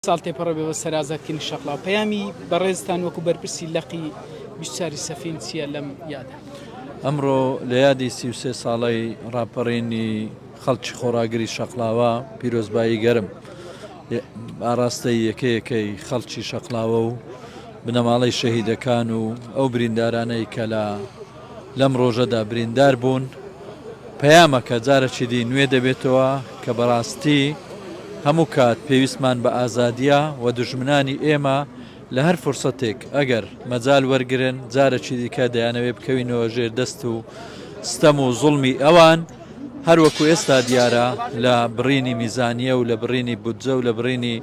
ساڵ تێپەڕەبەوە سەرازەتکردنی شەقڵاو پەیامی بەڕێزتان وەکو بەرپرسی لەقی 24 سەفین چییە لەم یادە؟ ئەمڕۆ لە یادی 33 ساڵەی ڕاپەڕینی خەڵکی خۆراگری شەقڵاوە پیرۆزبایی گەرم ئاراستەی یەکەیەکەی خەڵکی شەقڵاوە و بنەماڵەی شەهیدەکان و ئەو بریندارانەی کە لەم ڕۆژەدا بریندار بوون پەیامەکە جارەکی دی نوێ دەبێتەوە کە بەڕاستی هەموو کات پێویستمان بە ئازادیە و دژمنانی ئێمە لە هەر فرسەتێک ئەگەر مەجال وەرگرن جارەکی دیکە دەیانەوێ بکەوینەوە ژێر دەست و ستەم و زوڵمی ئەوان هەروەکو ئێستا دیارە لە بڕینی میزانیە و لە بڕینی بودجە و لە بڕینی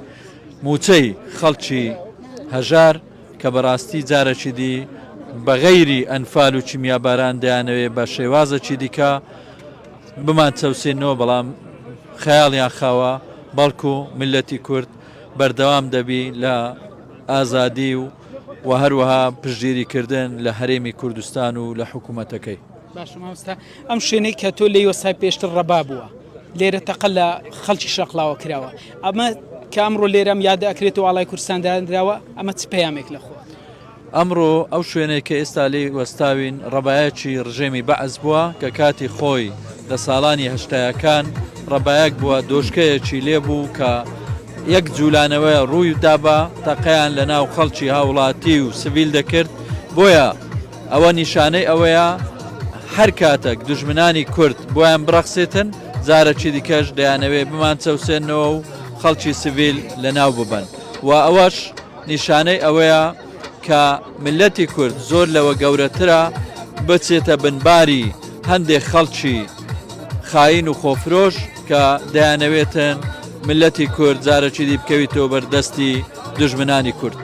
موچەی خەڵکی هەژار کە بەڕاستی جارەکی دی بەغەیری ئەنفال و چیمیاباران دەیانەوێ بە شێوازەکی دیکە بمان چەوسێنەوە بەڵام خەیاڵیان خاوە بەڵکو ملەتی کورد بەردەوام دەبی لە ئازادی و هەروەها پشتگیریکردن لە هەرێمی کوردستان و لە حکوومەتەکەی. باش مامۆستا ئەم شوێنەی کە تۆ لێی وەسای پێشتر ڕەبا بووە لێرە تەقەل لە خەڵکی شەقڵاوە کراوە ئەمە کە ئەمڕۆ لێرەم یادە ئەکرێتەوە ئاڵای کوردستان دانراوە ئەمە چ پەیامێک لەخۆ؟ ئەمڕۆ ئەو شوێنەی کە ئێستا لێ وەستاوین ڕەبایەکی ڕژێمی بەعز بووە کە کاتی خۆی لە ساڵانی هەشتایەکان ڕەبایەک بووە دۆشکەیەکی لێبوو کە یەک جوولانەوە ڕووی دابا تەقەیان لە ناو خەڵکی هاوڵاتی و سڤیل دەکرد بۆیە ئەوە نیشانەی ئەوەیە هەر کاتێک دژمنانی کورد بۆیان بڕەخسێتن جارەکی دیکەش دەیانەوێ بمان چەوسێنەوە و خەڵکی سڤیل لە ناو ببەن و ئەوەش نیشانەی ئەوەیە کە ملەتی کورد زۆر لەوە گەورەترە بچێتە بنباری هەندێک خەڵکی خاین و خۆفرۆش کە دەیانەوێتن ملەتی کورد جارەکی دی بکەویتەوە بەردەستی دژمنانی کورد.